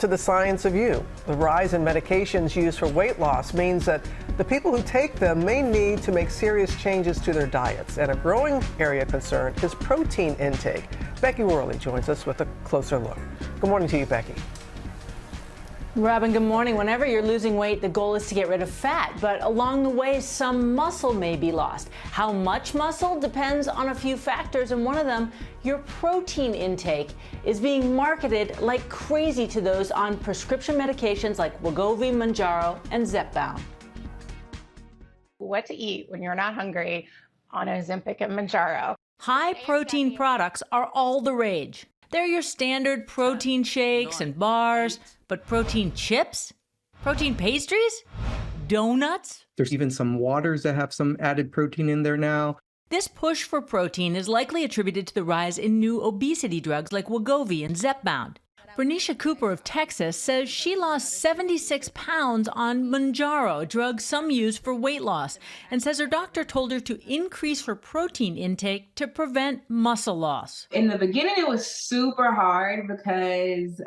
To the science of you. The rise in medications used for weight loss means that the people who take them may need to make serious changes to their diets. And a growing area of concern is protein intake. Becky Worley joins us with a closer look. Good morning to you, Becky. Robin, good morning. Whenever you're losing weight, the goal is to get rid of fat, but along the way, some muscle may be lost. How much muscle depends on a few factors, and one of them, your protein intake, is being marketed like crazy to those on prescription medications like Wegovy, Mounjaro, and Zepbound. What to eat when you're not hungry on Ozempic and Mounjaro. High protein products are all the rage. They're your standard protein shakes and bars, but protein chips? Protein pastries? Donuts? There's even some waters that have some added protein in there now. This push for protein is likely attributed to the rise in new obesity drugs like Wegovy and Zepbound. Bernicia Cooper of Texas says she lost 76 pounds on Mounjaro, a drug some use for weight loss, and says her doctor told her to increase her protein intake to prevent muscle loss. In the beginning, it was super hard because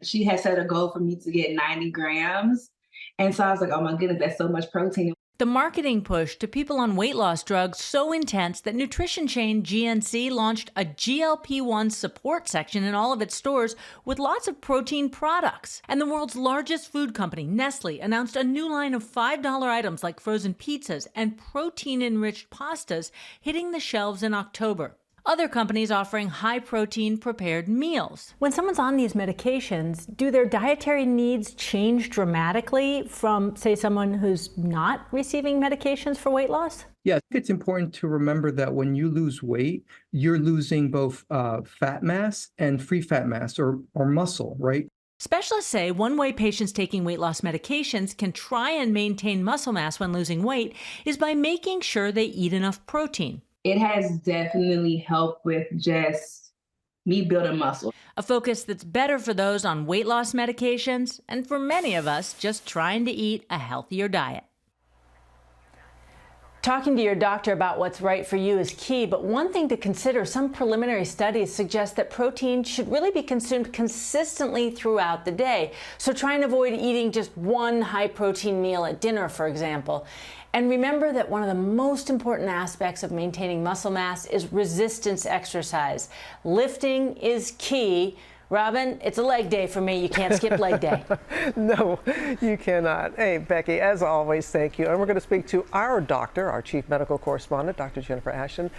she had set a goal for me to get 90 grams. And so I was like, oh my goodness, that's so much protein. The marketing push to people on weight loss drugs so intense that nutrition chain GNC launched a GLP-1 support section in all of its stores with lots of protein products. And the world's largest food company, Nestle, announced a new line of $5 items like frozen pizzas and protein-enriched pastas hitting the shelves in October. Other companies offering high-protein prepared meals. When someone's on these medications, do their dietary needs change dramatically from, say, someone who's not receiving medications for weight loss? Yeah, it's important to remember that when you lose weight, you're losing both fat mass and free fat mass or muscle, right? Specialists say one way patients taking weight loss medications can try and maintain muscle mass when losing weight is by making sure they eat enough protein. It has definitely helped with just me building muscle. A focus that's better for those on weight loss medications and for many of us just trying to eat a healthier diet. Talking to your doctor about what's right for you is key, but one thing to consider, some preliminary studies suggest that protein should really be consumed consistently throughout the day. So try and avoid eating just one high protein meal at dinner, for example. And remember that one of the most important aspects of maintaining muscle mass is resistance exercise. Lifting is key. Robin, it's a leg day for me. You can't skip leg day. No, you cannot. Hey, Becky, as always, thank you. And we're going to speak to our doctor, our chief medical correspondent, Dr. Jennifer Ashton,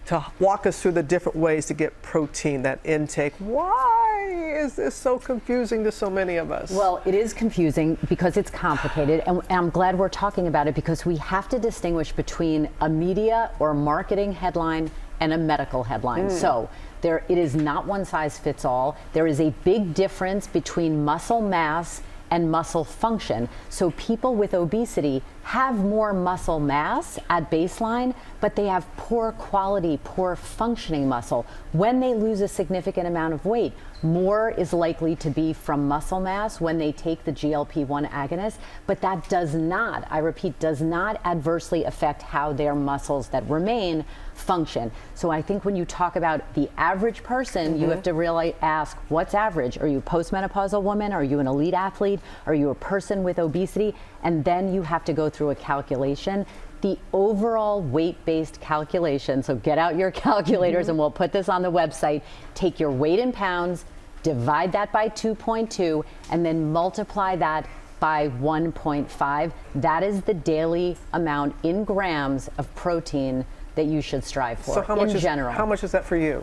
to walk us through the different ways to get protein, that intake. Why is this so confusing to so many of us? Well, it is confusing because it's complicated, and I'm glad we're talking about it because we have to distinguish between a media or marketing headline and a medical headline. So it is not one size fits all. There is a big difference between muscle mass and muscle function. So people with obesity have more muscle mass at baseline, but they have poor quality, poor functioning muscle. When they lose a significant amount of weight, more is likely to be from muscle mass when they take the GLP-1 agonist, but that does not, I repeat, does not adversely affect how their muscles that remain function. So I think when you talk about the average person, you have to really ask, what's average? Are you a postmenopausal woman? Are you an elite athlete? Are you a person with obesity? And then you have to go through a calculation. The overall weight-based calculation, so get out your calculators and we'll put this on the website, take your weight in pounds, divide that by 2.2, and then multiply that by 1.5. That is the daily amount in grams of protein that you should strive for. So how much general. How much is that for you?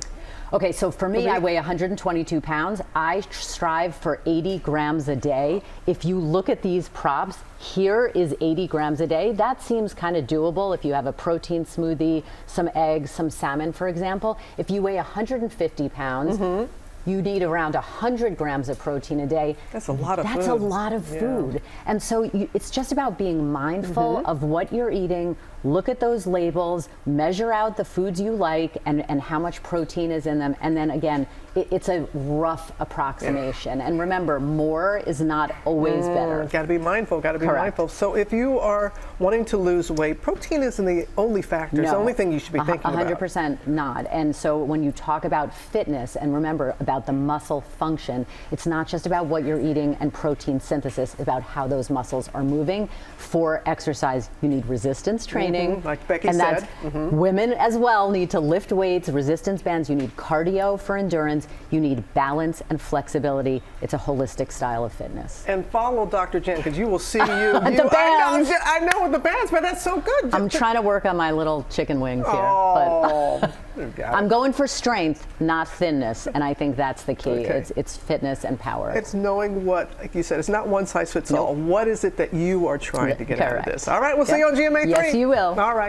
Okay, so for me, I weigh 122 pounds. I strive for 80 grams a day. If you look at these props, here is 80 grams a day. That seems kind of doable if you have a protein smoothie, some eggs, some salmon, for example. If you weigh 150 pounds, you need around 100 grams of protein a day. That's a lot of food. That's a lot of food. And so it's just about being mindful of what you're eating. Look at those labels, measure out the foods you like and how much protein is in them. And then again, it's a rough approximation. And remember, more is not always better. Got to be mindful. Got to be mindful. So if you are wanting to lose weight, protein isn't the only factor. It's the only thing you should be thinking about. 100% not. And so when you talk about fitness, and remember about the muscle function, it's not just about what you're eating and protein synthesis, it's about how those muscles are moving. For exercise, you need resistance training. Like Becky and said. Women as well need to lift weights, resistance bands. You need cardio for endurance. You need balance and flexibility. It's a holistic style of fitness. And follow Dr. Jen, because you will see you. The bands. I know with the bands, but that's so good. I'm trying to work on my little chicken wings here. Oh, but I'm going for strength, not thinness. And I think that's the key. Okay. It's fitness and power. It's knowing what, like you said, it's not one size fits all. What is it that you are trying to get out of this? All right, we'll see you on GMA3. Yes, you will. All right.